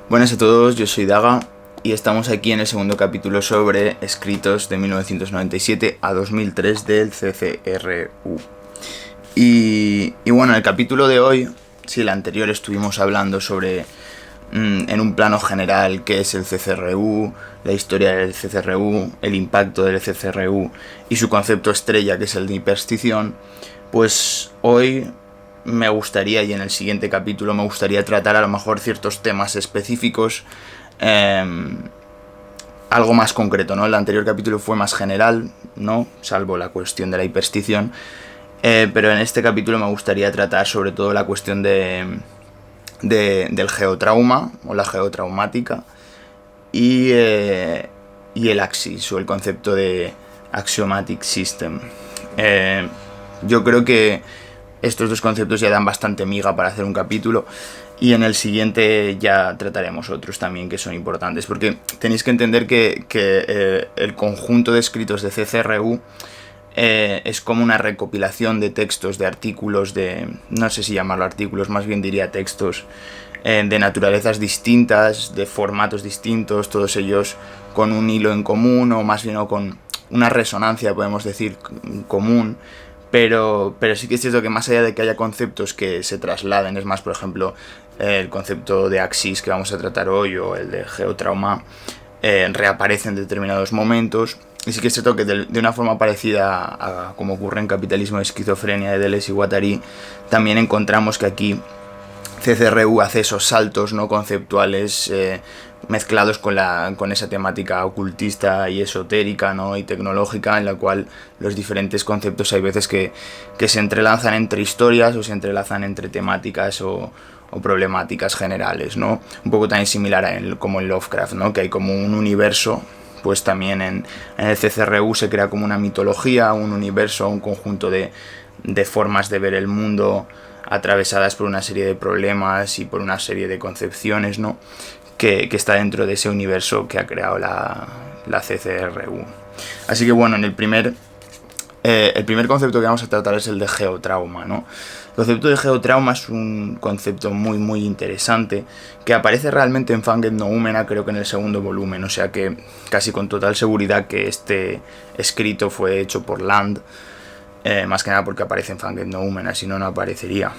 Buenas a todos, yo soy Daga y estamos aquí en el segundo capítulo sobre escritos de 1997 a 2003 del CCRU. Y bueno, en el capítulo de hoy, si el anterior estuvimos hablando sobre, en un plano general, qué es el CCRU, la historia del CCRU, el impacto del CCRU y su concepto estrella, que es el de hiperstición, pues hoy me gustaría, y en el siguiente capítulo me gustaría tratar a lo mejor ciertos temas específicos, algo más concreto, ¿no? El anterior capítulo fue más general, ¿no? Salvo la cuestión de la hiperstición. Pero en este capítulo me gustaría tratar sobre todo la cuestión del geotrauma o la geotraumática y el axis o el concepto de axiomatic system. Yo creo que estos dos conceptos ya dan bastante miga para hacer un capítulo, y en el siguiente ya trataremos otros también que son importantes, porque tenéis que entender que el conjunto de escritos de CCRU es como una recopilación de textos, de artículos, no sé si llamarlo artículos, más bien diría textos, de naturalezas distintas, de formatos distintos, todos ellos con un hilo en común, o más bien o con una resonancia, podemos decir, común. Pero sí que es cierto que más allá de que haya conceptos que se trasladen, es más, por ejemplo, el concepto de axis que vamos a tratar hoy o el de geotrauma, reaparece en determinados momentos. Y sí que es cierto que de una forma parecida a como ocurre en Capitalismo y Esquizofrenia de Deleuze y Guattari, también encontramos que aquí CCRU hace esos saltos no conceptuales, mezclados con esa temática ocultista y esotérica, ¿no? Y tecnológica, en la cual los diferentes conceptos hay veces que se entrelazan entre historias o se entrelazan entre temáticas o problemáticas generales, ¿no? Un poco también similar como en Lovecraft, ¿no? Que hay como un universo. Pues también en el CCRU se crea como una mitología, un universo, un conjunto de formas de ver el mundo atravesadas por una serie de problemas y por una serie de concepciones, ¿no? que está dentro de ese universo que ha creado la CCRU. Así que bueno, el primer concepto que vamos a tratar es el de geotrauma, ¿no? El concepto de geotrauma es un concepto muy muy interesante que aparece realmente en Fanged Noumena, creo que en el segundo volumen, o sea que casi con total seguridad que este escrito fue hecho por Land, más que nada porque aparece en Fanged Noumena, si no, no aparecería.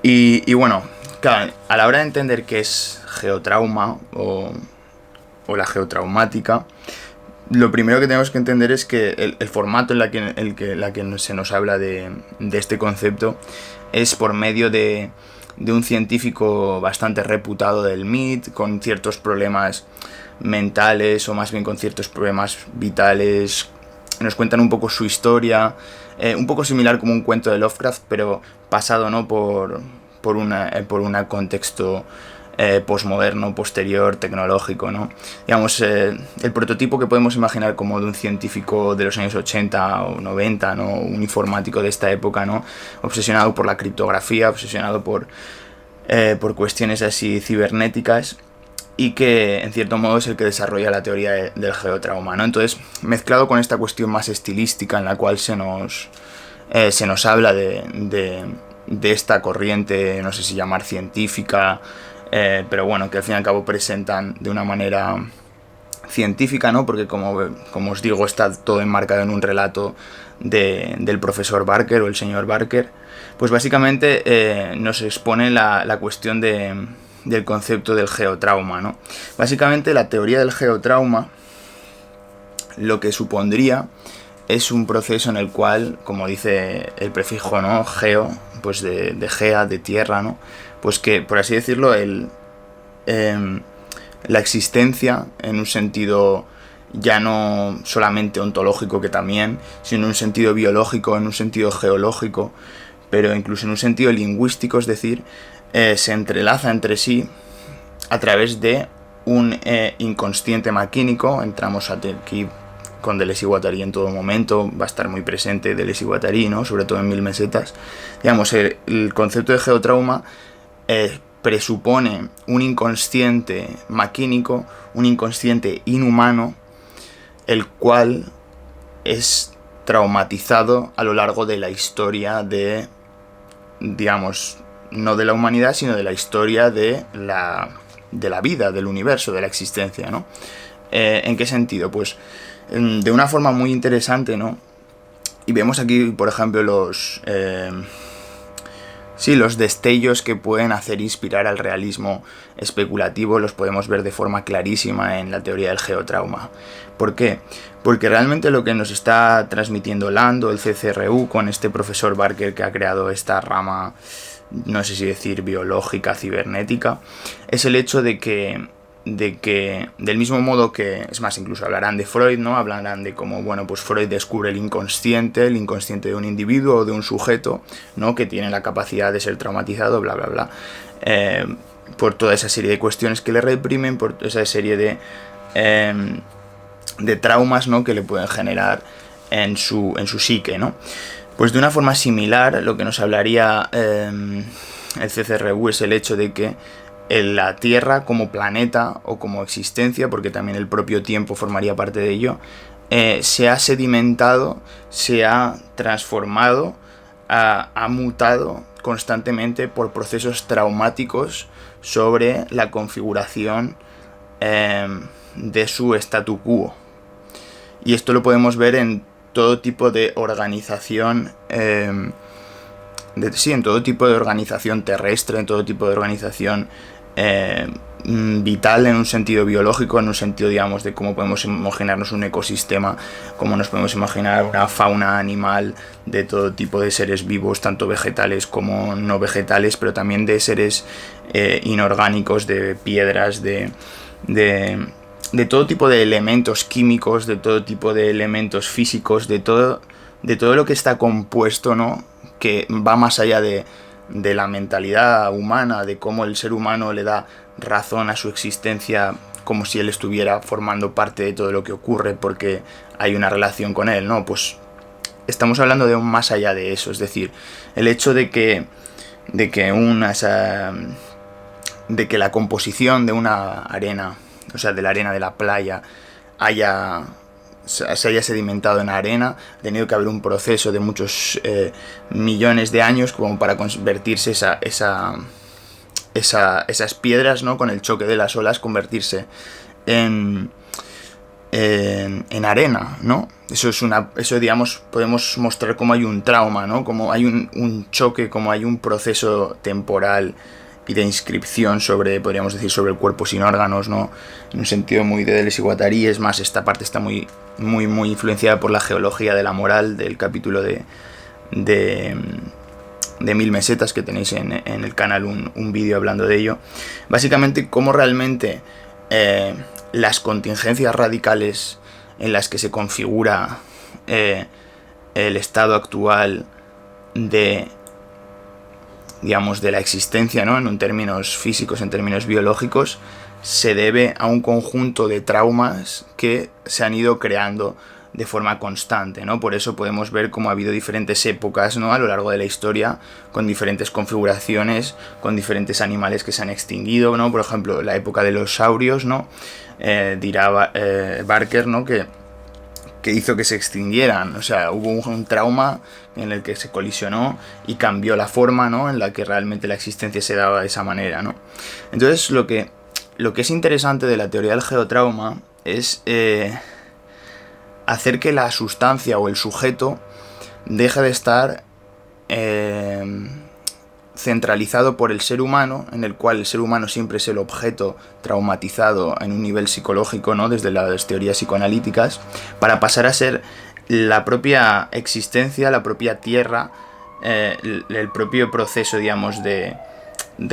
Y bueno, claro, a la hora de entender qué es geotrauma o la geotraumática, lo primero que tenemos que entender es que el formato en la que se nos habla de este concepto es por medio de un científico bastante reputado del MIT, con ciertos problemas mentales, o más bien con ciertos problemas vitales. Nos cuentan un poco su historia, un poco similar como un cuento de Lovecraft, pero pasado, ¿no? por un contexto posmoderno, posterior, tecnológico, ¿no? Digamos, el prototipo que podemos imaginar como de un científico de los años 80 o 90, ¿no? Un informático de esta época, ¿no? Obsesionado por la criptografía, obsesionado por cuestiones así cibernéticas, y que en cierto modo es el que desarrolla la teoría del geotrauma, ¿no? Entonces, mezclado con esta cuestión más estilística en la cual se nos habla de esta corriente, no sé si llamar científica, pero bueno, que al fin y al cabo presentan de una manera científica, ¿no? Porque como os digo, está todo enmarcado en un relato del profesor Barker o el señor Barker. Pues básicamente nos expone la cuestión del concepto del geotrauma, ¿no? Básicamente la teoría del geotrauma lo que supondría es un proceso en el cual, como dice el prefijo, ¿no? Geo, pues de gea, de tierra, ¿no? Pues que, por así decirlo, la existencia en un sentido ya no solamente ontológico, que también, sino en un sentido biológico, en un sentido geológico, pero incluso en un sentido lingüístico, es decir, se entrelaza entre sí a través de un inconsciente maquínico. Entramos aquí con Deleuze y Guattari en todo momento, va a estar muy presente Deleuze y Guattari, ¿no? Sobre todo en 1000 mesetas. Digamos, el concepto de geotrauma presupone un inconsciente maquínico, un inconsciente inhumano, el cual es traumatizado a lo largo de la historia digamos, no de la humanidad, sino de la historia de de la vida, del universo, de la existencia, ¿no? ¿En qué sentido? Pues de una forma muy interesante, ¿no? Y vemos aquí, por ejemplo, los destellos que pueden hacer inspirar al realismo especulativo los podemos ver de forma clarísima en la teoría del geotrauma. ¿Por qué? Porque realmente lo que nos está transmitiendo Lando, el CCRU, con este profesor Barker que ha creado esta rama, no sé si decir biológica, cibernética, es el hecho de que del mismo modo que, es más, incluso hablarán de Freud, ¿no? Hablarán de cómo, bueno, pues Freud descubre el inconsciente de un individuo o de un sujeto, ¿no? Que tiene la capacidad de ser traumatizado, bla, bla, bla, por toda esa serie de cuestiones que le reprimen, por esa serie de traumas, ¿no? Que le pueden generar en su psique, ¿no? Pues de una forma similar, lo que nos hablaría el CCRU es el hecho de que la Tierra como planeta o como existencia, porque también el propio tiempo formaría parte de ello, se ha sedimentado, se ha transformado, ha mutado constantemente por procesos traumáticos sobre la configuración de su statu quo. Y esto lo podemos ver en todo tipo de organización, en todo tipo de organización terrestre, en todo tipo de organización vital, en un sentido biológico, en un sentido, digamos, de cómo podemos imaginarnos un ecosistema, cómo nos podemos imaginar una fauna animal de todo tipo de seres vivos, tanto vegetales como no vegetales, pero también de seres inorgánicos, de piedras, de todo tipo de elementos químicos, de todo tipo de elementos físicos, de todo lo que está compuesto, ¿no? Que va más allá de la mentalidad humana, de cómo el ser humano le da razón a su existencia como si él estuviera formando parte de todo lo que ocurre porque hay una relación con él, ¿no? Pues estamos hablando de un más allá de eso, es decir, el hecho de que la composición de una arena, o sea, de la arena de la playa, se haya sedimentado en arena, ha tenido que haber un proceso de muchos millones de años como para convertirse esas piedras, ¿no? Con el choque de las olas, convertirse en arena, ¿no? Eso, digamos, podemos mostrar cómo hay un trauma, ¿no? Como hay un choque, como hay un proceso temporal y de inscripción podríamos decir, sobre el cuerpo sin órganos, ¿no? En un sentido muy de Deleuze y Guattari. Es más, esta parte está muy, muy, muy influenciada por la geología de la moral del capítulo de 1000 mesetas, que tenéis en el canal un vídeo hablando de ello. Básicamente, cómo realmente las contingencias radicales en las que se configura el estado actual de la existencia, ¿no? En términos físicos, en términos biológicos, se debe a un conjunto de traumas que se han ido creando de forma constante, ¿no? Por eso podemos ver cómo ha habido diferentes épocas, ¿no? A lo largo de la historia, con diferentes configuraciones, con diferentes animales que se han extinguido, ¿no? Por ejemplo, la época de los saurios, ¿no? Dirá Barker, ¿no? Que hizo que se extinguieran. O sea, hubo un trauma en el que se colisionó y cambió la forma, ¿no? En la que realmente la existencia se daba de esa manera, ¿no? Entonces, lo que es interesante de la teoría del geotrauma es hacer que la sustancia o el sujeto deje de estar centralizado por el ser humano, en el cual el ser humano siempre es el objeto traumatizado en un nivel psicológico, ¿no? Desde las teorías psicoanalíticas, para pasar a ser la propia existencia, la propia tierra, el propio proceso, digamos, de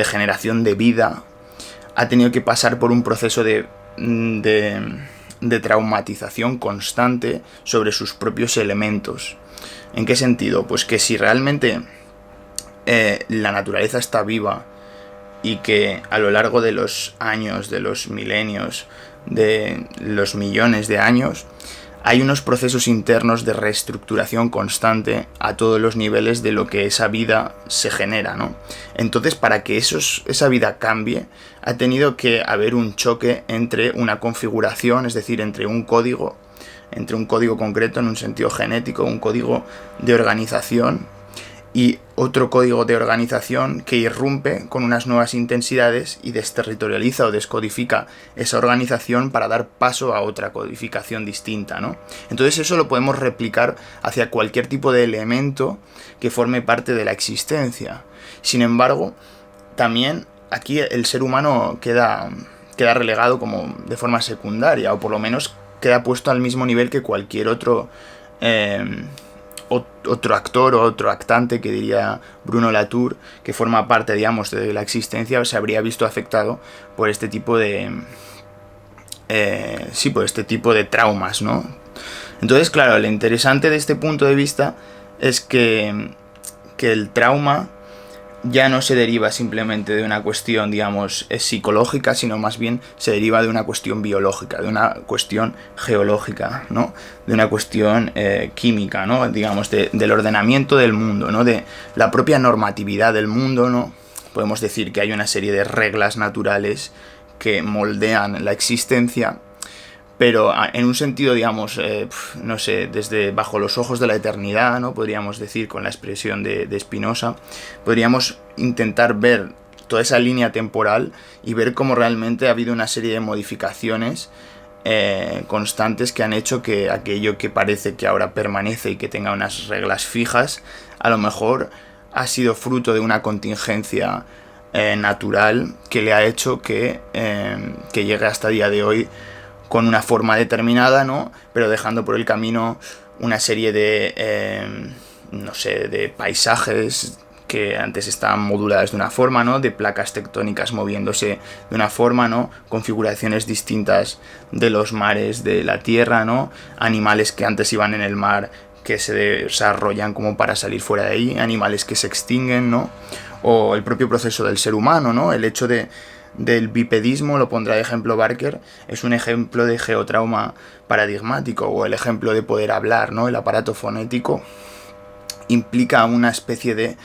generación de vida, ha tenido que pasar por un proceso de traumatización constante sobre sus propios elementos. ¿En qué sentido? Pues que si realmente la naturaleza está viva y que a lo largo de los años, de los milenios, de los millones de años, hay unos procesos internos de reestructuración constante a todos los niveles de lo que esa vida se genera, ¿no? Entonces, para que esa vida cambie, ha tenido que haber un choque entre una configuración, es decir, entre un código concreto en un sentido genético, un código de organización, y otro código de organización que irrumpe con unas nuevas intensidades y desterritorializa o descodifica esa organización para dar paso a otra codificación distinta, ¿no? Entonces eso lo podemos replicar hacia cualquier tipo de elemento que forme parte de la existencia. Sin embargo, también aquí el ser humano queda relegado como de forma secundaria, o por lo menos queda puesto al mismo nivel que cualquier otro actor o otro actante, que diría Bruno Latour, que forma parte, digamos, de la existencia, se habría visto afectado por este tipo de por este tipo de traumas, ¿no? Entonces, claro, lo interesante de este punto de vista es que el trauma ya no se deriva simplemente de una cuestión, digamos, psicológica, sino más bien se deriva de una cuestión biológica, de una cuestión geológica, ¿no? De una cuestión química, ¿no? Digamos, del ordenamiento del mundo, ¿no? De la propia normatividad del mundo, ¿no? Podemos decir que hay una serie de reglas naturales que moldean la existencia, pero en un sentido, digamos, no sé, desde bajo los ojos de la eternidad, ¿no? Podríamos decir, con la expresión de Spinoza, podríamos intentar ver toda esa línea temporal y ver cómo realmente ha habido una serie de modificaciones constantes que han hecho que aquello que parece que ahora permanece y que tenga unas reglas fijas, a lo mejor ha sido fruto de una contingencia natural que le ha hecho que llegue hasta el día de hoy con una forma determinada, ¿no? Pero dejando por el camino una serie de, no sé, de paisajes que antes estaban moduladas de una forma, ¿no? De placas tectónicas moviéndose de una forma, ¿no? Configuraciones distintas de los mares, de la tierra, ¿no? Animales que antes iban en el mar que se desarrollan como para salir fuera de ahí, animales que se extinguen, ¿no? O el propio proceso del ser humano, ¿no? El hecho del bipedismo, lo pondrá de ejemplo Barker, es un ejemplo de geotrauma paradigmático, o el ejemplo de poder hablar, ¿no? El aparato fonético implica una especie de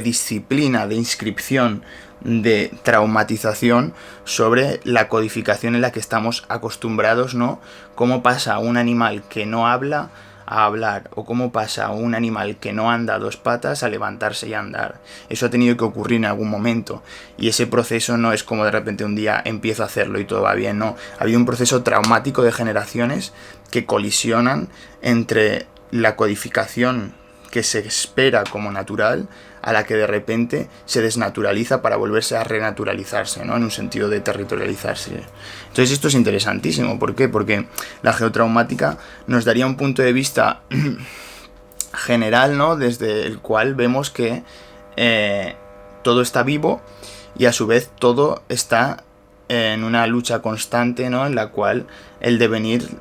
disciplina, de inscripción, de traumatización sobre la codificación en la que estamos acostumbrados, ¿no? Cómo pasa un animal que no habla a hablar, o cómo pasa un animal que no anda a dos patas a levantarse y a andar. Eso ha tenido que ocurrir en algún momento, y ese proceso no es como de repente un día empiezo a hacerlo y todo va bien, no. Ha habido un proceso traumático de generaciones que colisionan entre la codificación que se espera como natural a la que de repente se desnaturaliza para volverse a renaturalizarse, ¿no? En un sentido de territorializarse. Entonces esto es interesantísimo. ¿Por qué? Porque la geotraumática nos daría un punto de vista general, ¿no? Desde el cual vemos que todo está vivo y a su vez todo está en una lucha constante, ¿no? En la cual el devenir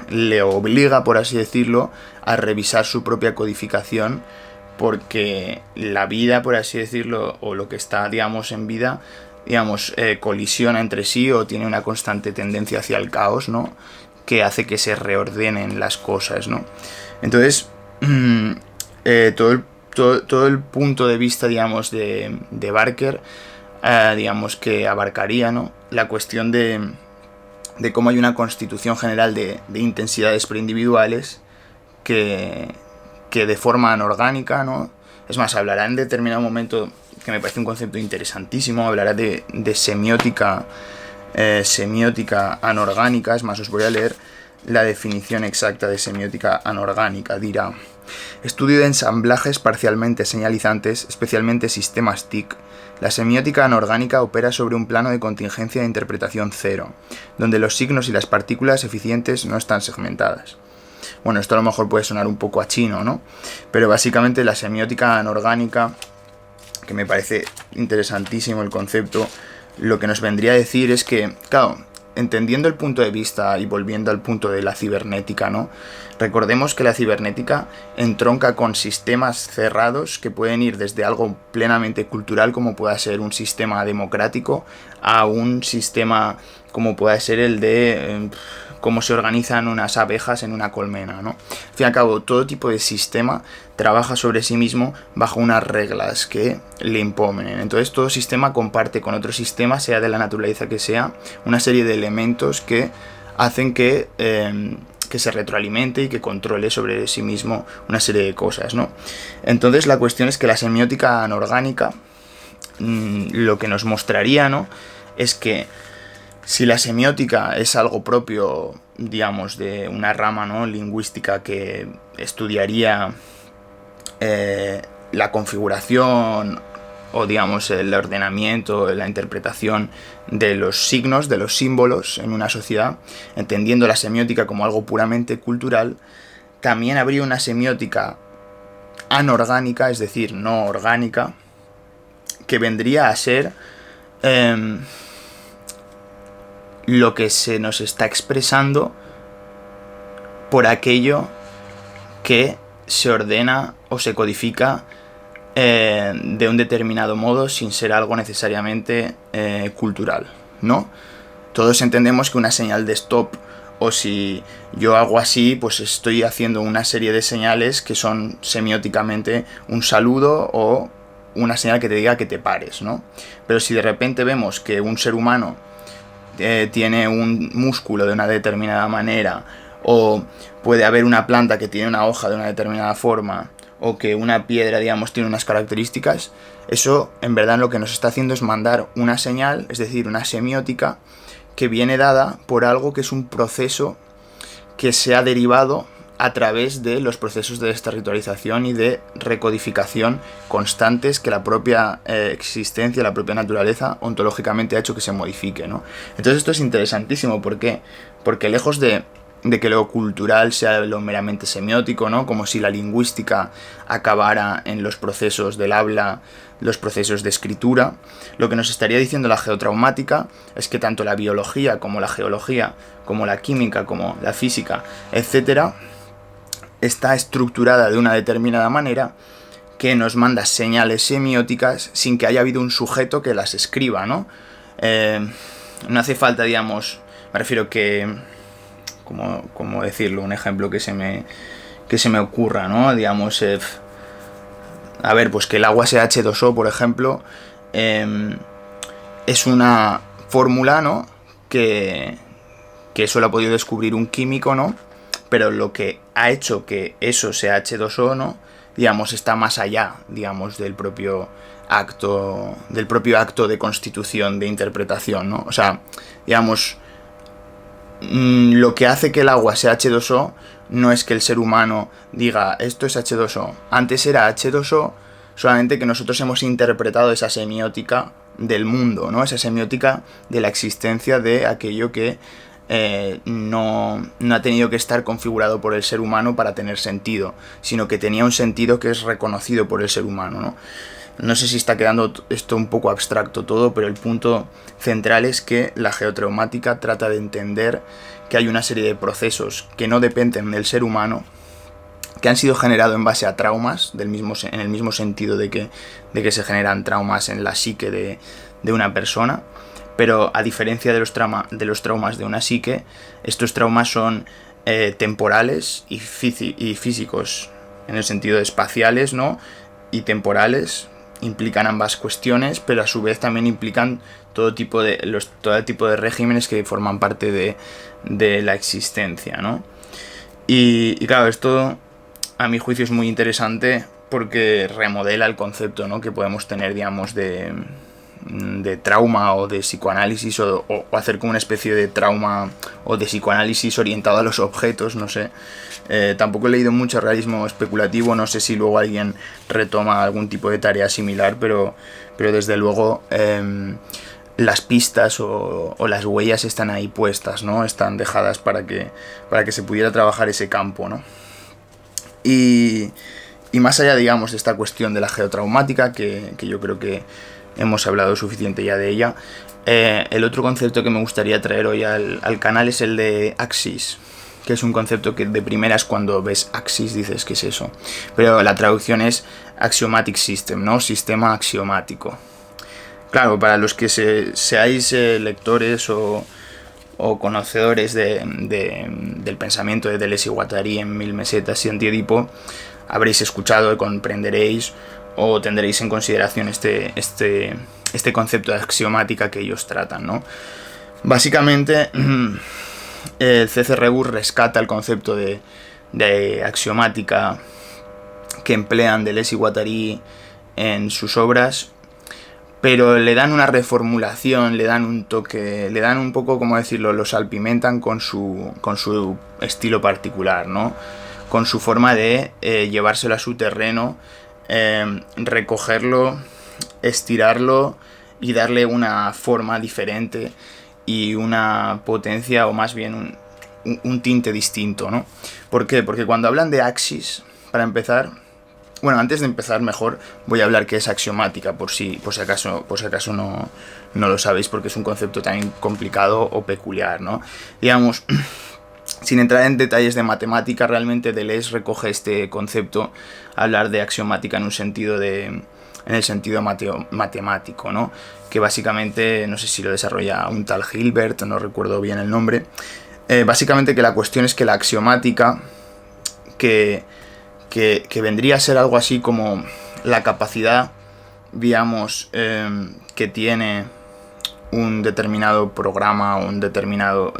le obliga, por así decirlo, a revisar su propia codificación, porque la vida, por así decirlo, o lo que está, digamos, en vida, digamos, colisiona entre sí o tiene una constante tendencia hacia el caos, ¿no? Que hace que se reordenen las cosas, ¿no? Entonces, todo el punto de vista, digamos, de Barker, digamos que abarcaría, ¿no? La cuestión de cómo hay una constitución general de intensidades preindividuales que de forma anorgánica, ¿no? Es más, hablará en determinado momento, que me parece un concepto interesantísimo, hablará de semiótica anorgánica. Es más, os voy a leer la definición exacta de semiótica anorgánica. Dirá: estudio de ensamblajes parcialmente señalizantes, especialmente sistemas TIC. La semiótica anorgánica opera sobre un plano de contingencia de interpretación cero, donde los signos y las partículas eficientes no están segmentadas. Bueno, esto a lo mejor puede sonar un poco a chino, ¿no? Pero básicamente la semiótica anorgánica, que me parece interesantísimo el concepto, lo que nos vendría a decir es que, claro, entendiendo el punto de vista y volviendo al punto de la cibernética, ¿no? Recordemos que la cibernética entronca con sistemas cerrados que pueden ir desde algo plenamente cultural, como pueda ser un sistema democrático, a un sistema como pueda ser el de cómo se organizan unas abejas en una colmena, ¿no? Al fin y al cabo, todo tipo de sistema trabaja sobre sí mismo bajo unas reglas que le imponen. Entonces, todo sistema comparte con otro sistema, sea de la naturaleza que sea, una serie de elementos que hacen que que se retroalimente y que controle sobre sí mismo una serie de cosas, ¿no? Entonces la cuestión es que la semiótica anorgánica lo que nos mostraría, ¿no?, es que si la semiótica es algo propio, digamos, de una rama, ¿no?, lingüística que estudiaría la configuración o, digamos, el ordenamiento, la interpretación de los signos, de los símbolos en una sociedad, entendiendo la semiótica como algo puramente cultural, también habría una semiótica anorgánica, es decir, no orgánica, que vendría a ser lo que se nos está expresando por aquello que se ordena o se codifica de un determinado modo sin ser algo necesariamente cultural, ¿no? Todos entendemos que una señal de stop, o si yo hago así, pues estoy haciendo una serie de señales que son semióticamente un saludo o una señal que te diga que te pares, ¿no? Pero si de repente vemos que un ser humano tiene un músculo de una determinada manera, o puede haber una planta que tiene una hoja de una determinada forma, o que una piedra, digamos, tiene unas características, eso en verdad lo que nos está haciendo es mandar una señal, es decir, una semiótica que viene dada por algo que es un proceso que se ha derivado a través de los procesos de desterritorialización y de recodificación constantes que la propia existencia, la propia naturaleza ontológicamente ha hecho que se modifique, ¿no? Entonces esto es interesantísimo. ¿Por qué? Porque lejos de que lo cultural sea lo meramente semiótico, ¿no?, como si la lingüística acabara en los procesos del habla, los procesos de escritura, lo que nos estaría diciendo la geotraumática es que tanto la biología como la geología, como la química, como la física, etcétera, está estructurada de una determinada manera que nos manda señales semióticas sin que haya habido un sujeto que las escriba, ¿no? No hace falta, digamos, me refiero que... ¿Cómo decirlo? Un ejemplo que se me ocurra, ¿no? Digamos, a ver, pues que el agua sea H2O, por ejemplo, es una fórmula, ¿no?, que eso lo ha podido descubrir un químico, ¿no? Pero lo que ha hecho que eso sea H2O, ¿no?, digamos, está más allá, digamos, del propio acto de constitución, de interpretación, ¿no? O sea, digamos, lo que hace que el agua sea H2O no es que el ser humano diga esto es H2O. Antes era H2O, solamente que nosotros hemos interpretado esa semiótica del mundo, ¿no? Esa semiótica de la existencia de aquello que no ha tenido que estar configurado por el ser humano para tener sentido, sino que tenía un sentido que es reconocido por el ser humano, ¿no? No sé si está quedando esto un poco abstracto todo, pero el punto central es que la geotraumática trata de entender que hay una serie de procesos que no dependen del ser humano, que han sido generados en base a traumas, en el mismo sentido de que se generan traumas en la psique de una persona, pero a diferencia de los traumas de una psique, estos traumas son temporales y físicos, en el sentido de espaciales, ¿no?, y temporales. Implican ambas cuestiones, pero a su vez también implican todo tipo de regímenes que forman parte de la existencia, ¿no? Y claro, esto a mi juicio es muy interesante porque remodela el concepto, ¿no?, que podemos tener, digamos, de trauma o de psicoanálisis o hacer como una especie de trauma o de psicoanálisis orientado a los objetos, no sé. Tampoco he leído mucho realismo especulativo, no sé si luego alguien retoma algún tipo de tarea similar, pero desde luego las pistas o las huellas están ahí puestas, ¿no? Están dejadas para que se pudiera trabajar ese campo, ¿no? Y más allá, digamos, de esta cuestión de la geotraumática, que yo creo que hemos hablado suficiente ya de ella, el otro concepto que me gustaría traer hoy al canal es el de axis, que es un concepto que de primeras cuando ves axis dices ¿qué es eso? Pero la traducción es axiomatic system, ¿no? Sistema axiomático. Claro, para los que seáis lectores o conocedores del pensamiento de Deleuze y Guattari en Mil mesetas y Antiedipo, habréis escuchado y comprenderéis o tendréis en consideración este concepto de axiomática que ellos tratan, ¿no? Básicamente el CCRU rescata el concepto de axiomática que emplean Deleuze y Guattari en sus obras, pero le dan una reformulación, le dan un toque, le dan un poco, como decirlo, lo salpimentan con su estilo particular, ¿no? Con su forma de llevárselo a su terreno, recogerlo, estirarlo y darle una forma diferente y una potencia, o más bien un tinte distinto, ¿no? ¿Por qué? Porque cuando hablan de axis, para empezar, bueno, antes de empezar mejor voy a hablar qué es axiomática, por si acaso no lo sabéis, porque es un concepto tan complicado o peculiar, ¿no? Digamos, sin entrar en detalles de matemática, realmente Deleuze recoge este concepto, hablar de axiomática en el sentido matemático, ¿no? Que básicamente, no sé si lo desarrolla un tal Hilbert, no recuerdo bien el nombre. Básicamente que la cuestión es que la axiomática, que vendría a ser algo así como la capacidad, digamos, que tiene un determinado programa, un determinado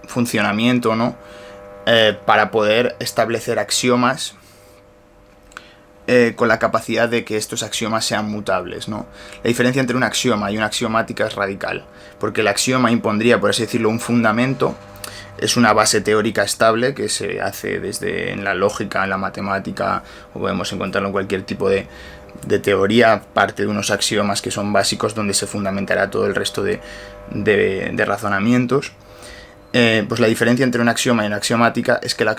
funcionamiento, ¿no? Para poder establecer axiomas con la capacidad de que estos axiomas sean mutables, ¿no? La diferencia entre un axioma y una axiomática es radical, porque el axioma impondría, por así decirlo, un fundamento, es una base teórica estable que se hace desde en la lógica, en la matemática, o podemos encontrarlo en cualquier tipo de teoría, parte de unos axiomas que son básicos donde se fundamentará todo el resto de razonamientos. Pues la diferencia entre un axioma y una axiomática es que la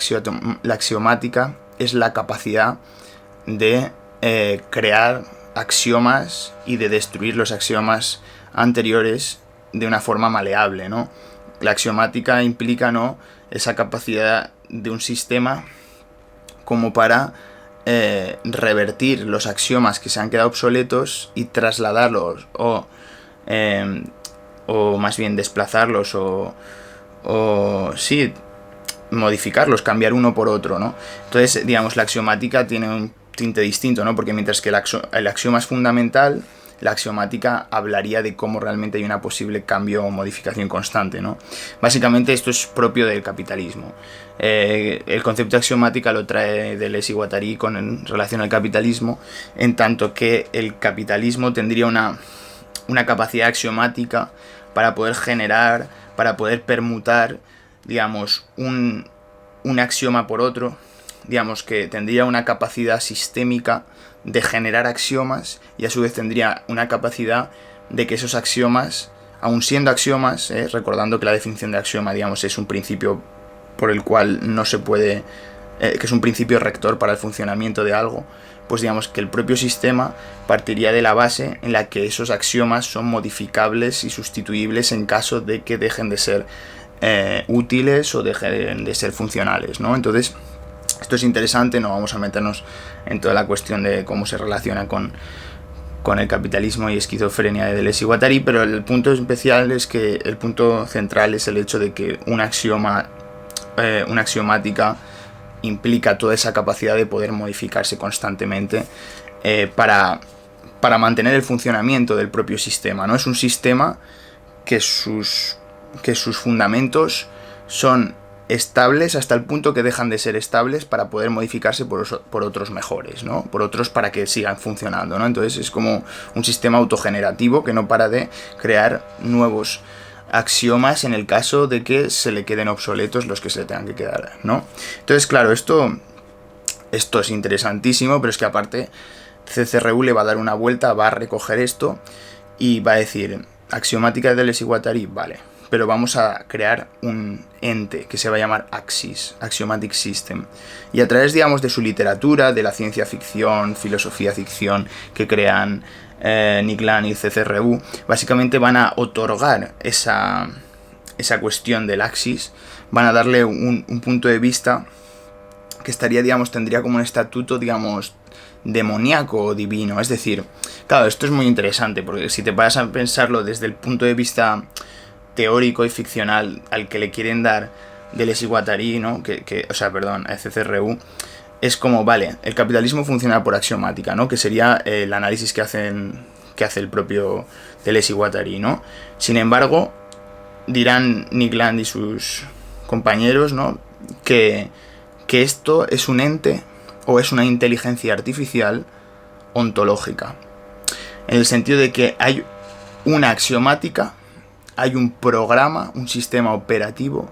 axiomática es la capacidad de crear axiomas y de destruir los axiomas anteriores de una forma maleable, ¿no? La axiomática implica, ¿no?, esa capacidad de un sistema como para revertir los axiomas que se han quedado obsoletos y trasladarlos o más bien desplazarlos o sí, modificarlos, cambiar uno por otro, ¿no? Entonces, digamos, la axiomática tiene un tinte distinto, ¿no? Porque mientras que el axioma es fundamental, la axiomática hablaría de cómo realmente hay una posible cambio o modificación constante, ¿no? Básicamente esto es propio del capitalismo. El concepto de axiomática lo trae Deleuze y Guattari en relación al capitalismo, en tanto que el capitalismo tendría una capacidad axiomática para poder generar, para poder permutar, digamos, un axioma por otro, digamos que tendría una capacidad sistémica de generar axiomas y a su vez tendría una capacidad de que esos axiomas, aun siendo axiomas, recordando que la definición de axioma, digamos, es un principio por el cual no se puede, que es un principio rector para el funcionamiento de algo, pues digamos que el propio sistema partiría de la base en la que esos axiomas son modificables y sustituibles en caso de que dejen de ser útiles o dejen de ser funcionales, ¿no? Entonces, esto es interesante, no vamos a meternos en toda la cuestión de cómo se relaciona con el capitalismo y esquizofrenia de Deleuze y Guattari, pero el punto especial es que el punto central es el hecho de que una axiomática implica toda esa capacidad de poder modificarse constantemente para mantener el funcionamiento del propio sistema, ¿no? Es un sistema que sus fundamentos son estables hasta el punto que dejan de ser estables para poder modificarse por otros mejores, ¿no? Por otros para que sigan funcionando, ¿no? Entonces es como un sistema autogenerativo que no para de crear nuevos axiomas en el caso de que se le queden obsoletos los que se le tengan que quedar, ¿no? Entonces, claro, esto es interesantísimo, pero es que aparte CCRU le va a dar una vuelta, va a recoger esto y va a decir, axiomática de Deleuze y Guattari, vale, pero vamos a crear un ente que se va a llamar Axis, Axiomatic System. Y a través, digamos, de su literatura, de la ciencia ficción, filosofía ficción que crean Nick Land y CCRU, básicamente van a otorgar esa cuestión del Axis, van a darle un punto de vista que estaría, digamos, tendría como un estatuto, digamos, demoníaco o divino. Es decir, claro, esto es muy interesante, porque si te paras a pensarlo desde el punto de vista teórico y ficcional al que le quieren dar Deleuze y Guattari, ¿no? A CCRU, es como, vale, el capitalismo funciona por axiomática, ¿no? Que sería el análisis que hace el propio Deleuze y Guattari, ¿no? Sin embargo, dirán Nick Land y sus compañeros, ¿no? que esto es un ente o es una inteligencia artificial ontológica. En el sentido de que hay una axiomática, hay un programa, un sistema operativo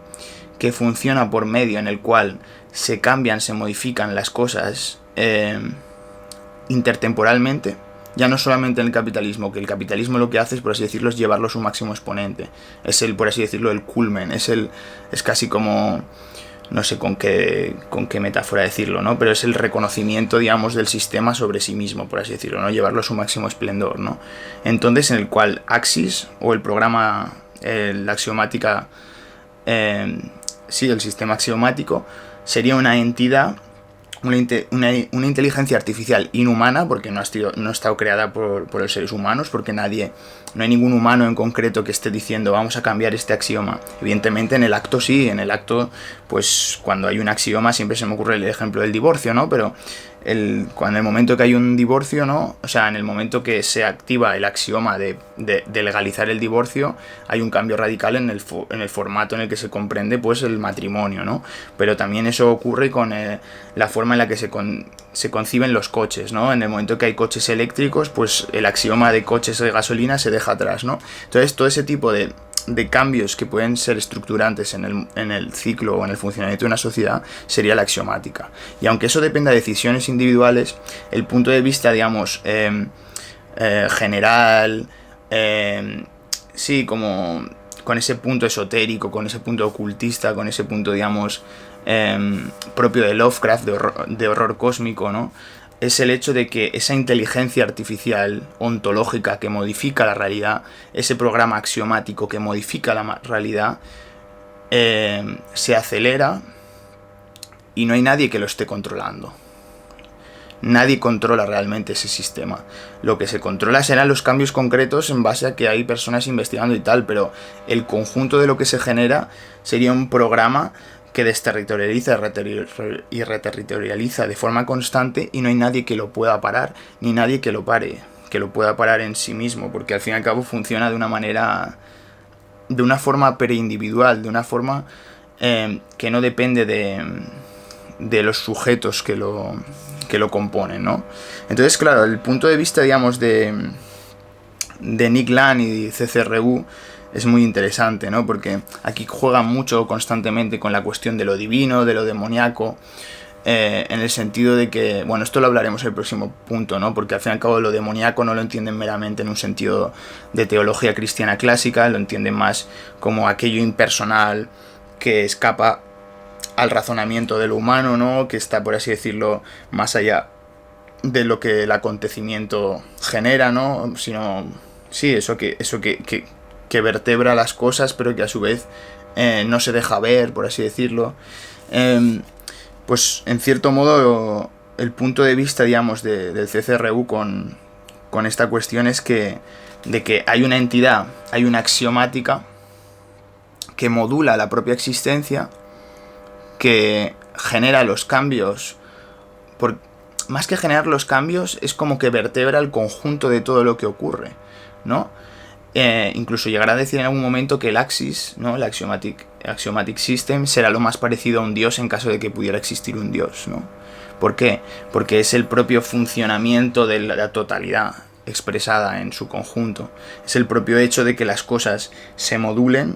que funciona por medio en el cual se cambian, se modifican las cosas intertemporalmente. Ya no solamente en el capitalismo, que el capitalismo lo que hace es, por así decirlo, es llevarlo a su máximo exponente. Es el, por así decirlo, el culmen. Es casi como, no sé con qué metáfora decirlo, ¿no? Pero es el reconocimiento, digamos, del sistema sobre sí mismo, por así decirlo, ¿no? Llevarlo a su máximo esplendor, ¿no? Entonces, en el cual Axis, o el programa, la axiomática, sí, el sistema axiomático, sería una entidad, una inteligencia artificial inhumana, porque no ha estado creada por los seres humanos, porque no hay ningún humano en concreto que esté diciendo vamos a cambiar este axioma. Evidentemente en el acto sí, en el acto, pues cuando hay un axioma siempre se me ocurre el ejemplo del divorcio, ¿no? Pero cuando en el momento que hay un divorcio, ¿no? O sea, en el momento que se activa el axioma de legalizar el divorcio, hay un cambio radical en el formato en el que se comprende, pues, el matrimonio, ¿no? Pero también eso ocurre con la forma en la que se conciben los coches, ¿no? En el momento que hay coches eléctricos, pues el axioma de coches de gasolina se deja atrás, ¿no? Entonces, todo ese tipo de cambios que pueden ser estructurantes en el ciclo o en el funcionamiento de una sociedad sería la axiomática. Y aunque eso dependa de decisiones individuales, el punto de vista, digamos, general, sí, como con ese punto esotérico, con ese punto ocultista, con ese punto, digamos, propio de Lovecraft, de horror cósmico, ¿no? Es el hecho de que esa inteligencia artificial ontológica que modifica la realidad, ese programa axiomático que modifica la realidad, se acelera y no hay nadie que lo esté controlando. Nadie controla realmente ese sistema. Lo que se controla serán los cambios concretos en base a que hay personas investigando y tal, pero el conjunto de lo que se genera sería un programa que desterritorializa y reterritorializa de forma constante y no hay nadie que lo pueda parar, ni nadie que lo pare, que lo pueda parar en sí mismo, porque al fin y al cabo funciona de una forma preindividual, de una forma que no depende de los sujetos que lo componen, ¿no? Entonces, claro, el punto de vista, digamos, de Nick Land y CCRU es muy interesante, ¿no? Porque aquí juegan mucho constantemente con la cuestión de lo divino, de lo demoníaco, en el sentido de que, bueno, esto lo hablaremos en el próximo punto, ¿no? Porque al fin y al cabo lo demoníaco no lo entienden meramente en un sentido de teología cristiana clásica, lo entienden más como aquello impersonal que escapa al razonamiento de lo humano, ¿no? Que está, por así decirlo, más allá de lo que el acontecimiento genera, ¿no? Sino, sí, eso que vertebra las cosas, pero que a su vez no se deja ver, por así decirlo. Pues en cierto modo el punto de vista, digamos, del CCRU con esta cuestión es de que hay una entidad, hay una axiomática que modula la propia existencia, que genera los cambios. Más que generar los cambios, es como que vertebra el conjunto de todo lo que ocurre, ¿no? Incluso llegará a decir en algún momento que el Axis, ¿no? El Axiomatic System será lo más parecido a un dios en caso de que pudiera existir un dios, ¿no? ¿Por qué? Porque es el propio funcionamiento de la totalidad expresada en su conjunto. Es el propio hecho de que las cosas se modulen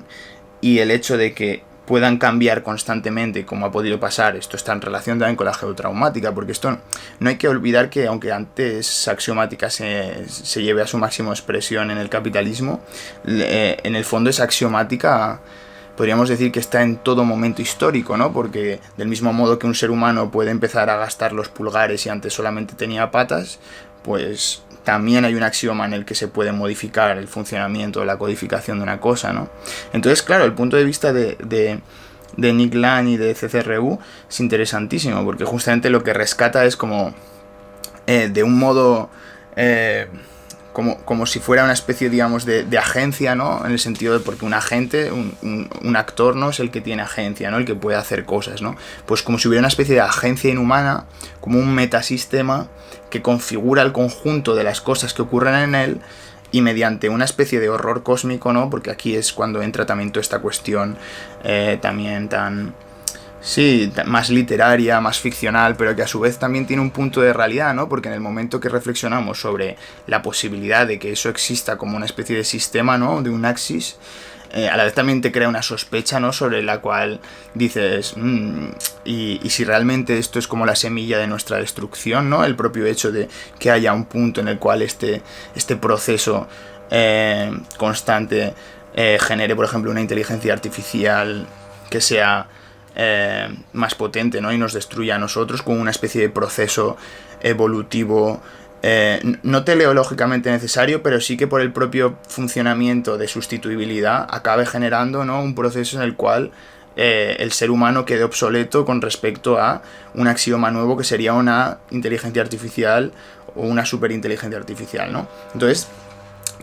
y el hecho de que puedan cambiar constantemente, como ha podido pasar. Esto está en relación también con la geotraumática, porque esto no hay que olvidar que aunque antes axiomática se lleve a su máxima expresión en el capitalismo, en el fondo esa axiomática podríamos decir que está en todo momento histórico, ¿no? Porque del mismo modo que un ser humano puede empezar a gastar los pulgares y antes solamente tenía patas, pues también hay un axioma en el que se puede modificar el funcionamiento, la codificación de una cosa, ¿no? Entonces, claro, el punto de vista de Nick Land y de CCRU es interesantísimo, porque justamente lo que rescata es como de un modo como si fuera una especie, digamos, de agencia, ¿no? En el sentido de porque un agente, un actor, ¿no? Es el que tiene agencia, ¿no? El que puede hacer cosas, ¿no? Pues como si hubiera una especie de agencia inhumana, como un metasistema que configura el conjunto de las cosas que ocurren en él y mediante una especie de horror cósmico, ¿no? Porque aquí es cuando entra también toda esta cuestión también tan... Sí, más literaria, más ficcional, pero que a su vez también tiene un punto de realidad, ¿no? Porque en el momento que reflexionamos sobre la posibilidad de que eso exista como una especie de sistema, ¿no? De un axis, a la vez también te crea una sospecha, ¿no? Sobre la cual dices, y si realmente esto es como la semilla de nuestra destrucción, ¿no? El propio hecho de que haya un punto en el cual este proceso constante genere, por ejemplo, una inteligencia artificial que sea más potente, ¿no? Y nos destruya a nosotros como una especie de proceso evolutivo no teleológicamente necesario, pero sí que por el propio funcionamiento de sustituibilidad acabe generando, ¿no? Un proceso en el cual el ser humano quede obsoleto con respecto a un axioma nuevo que sería una inteligencia artificial o una superinteligencia artificial, ¿no? Entonces,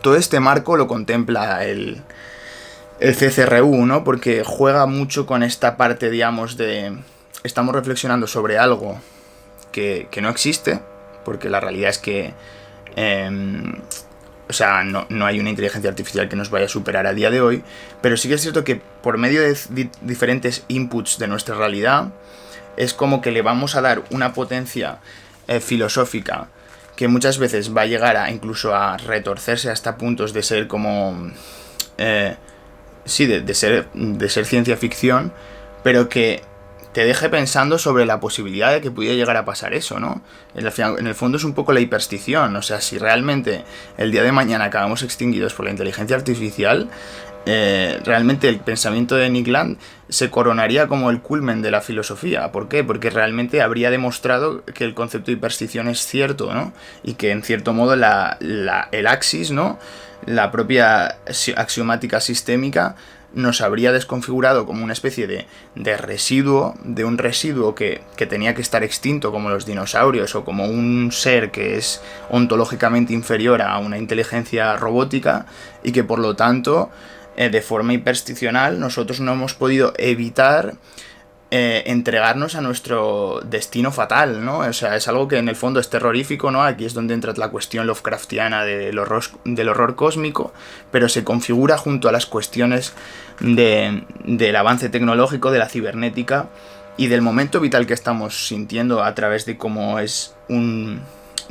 todo este marco lo contempla el CCRU, ¿no? Porque juega mucho con esta parte, digamos, de... Estamos reflexionando sobre algo que no existe, porque la realidad es que... o sea, no hay una inteligencia artificial que nos vaya a superar a día de hoy, pero sí que es cierto que por medio de diferentes inputs de nuestra realidad, es como que le vamos a dar una potencia filosófica que muchas veces va a llegar a incluso a retorcerse hasta puntos de ser como... sí, de ser ciencia ficción, pero que te deje pensando sobre la posibilidad de que pudiera llegar a pasar eso, ¿no? En el fondo es un poco la hiperstición, o sea, si realmente el día de mañana acabamos extinguidos por la inteligencia artificial, realmente el pensamiento de Nick Land se coronaría como el culmen de la filosofía. ¿Por qué? Porque realmente habría demostrado que el concepto de hiperstición es cierto, ¿no? Y que en cierto modo el axis, ¿no? La propia axiomática sistémica nos habría desconfigurado como una especie de residuo, de un residuo que tenía que estar extinto como los dinosaurios o como un ser que es ontológicamente inferior a una inteligencia robótica y que por lo tanto de forma hipersticional nosotros no hemos podido evitar entregarnos a nuestro destino fatal, ¿no? O sea, es algo que en el fondo es terrorífico, ¿no? Aquí es donde entra la cuestión Lovecraftiana del horror cósmico, pero se configura junto a las cuestiones del avance tecnológico, de la cibernética y del momento vital que estamos sintiendo a través de cómo es un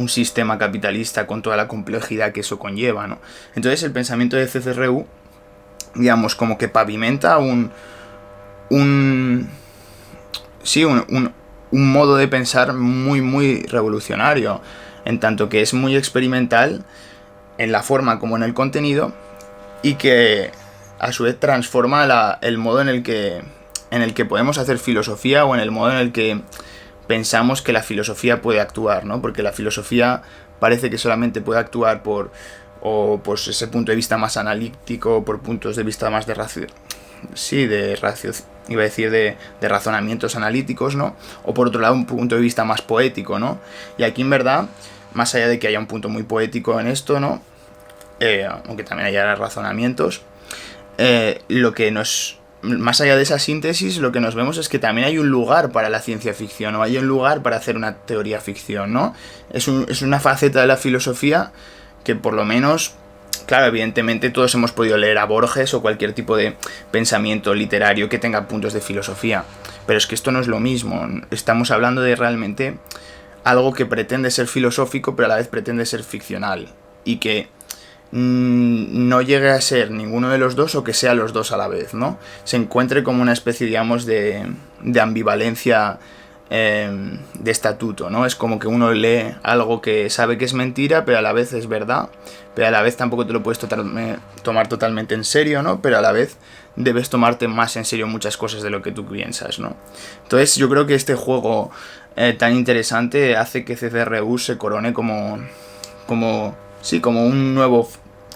sistema capitalista con toda la complejidad que eso conlleva, ¿no? Entonces el pensamiento de CCRU, digamos, como que pavimenta un modo de pensar muy, muy revolucionario, en tanto que es muy experimental en la forma como en el contenido y que a su vez transforma el modo en el que podemos hacer filosofía o en el modo en el que pensamos que la filosofía puede actuar, ¿no? Porque la filosofía parece que solamente puede actuar por ese punto de vista más analítico, por puntos de vista más de razonamientos analíticos, ¿no? O por otro lado un punto de vista más poético, ¿no? Y aquí en verdad, más allá de que haya un punto muy poético en esto, ¿no? Aunque también haya razonamientos, más allá de esa síntesis, lo que nos vemos es que también hay un lugar para la ciencia ficción, o hay un lugar para hacer una teoría ficción, ¿no? Es una faceta de la filosofía que por lo menos... Claro, evidentemente todos hemos podido leer a Borges o cualquier tipo de pensamiento literario que tenga puntos de filosofía, pero es que esto no es lo mismo. Estamos hablando de realmente algo que pretende ser filosófico, pero a la vez pretende ser ficcional, y que no llegue a ser ninguno de los dos o que sea los dos a la vez, ¿no? Se encuentre como una especie, digamos, de ambivalencia de estatuto, ¿no? Es como que uno lee algo que sabe que es mentira, pero a la vez es verdad, pero a la vez tampoco te lo puedes tomar totalmente en serio, ¿no? Pero a la vez debes tomarte más en serio muchas cosas de lo que tú piensas, ¿no? Entonces yo creo que este juego tan interesante hace que CCRU se corone como un nuevo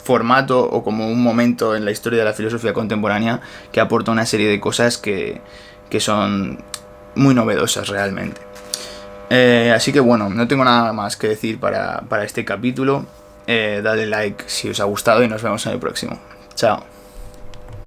formato o como un momento en la historia de la filosofía contemporánea que aporta una serie de cosas que son muy novedosas realmente. Así que bueno, no tengo nada más que decir para este capítulo. Dadle like si os ha gustado y nos vemos en el próximo. Chao.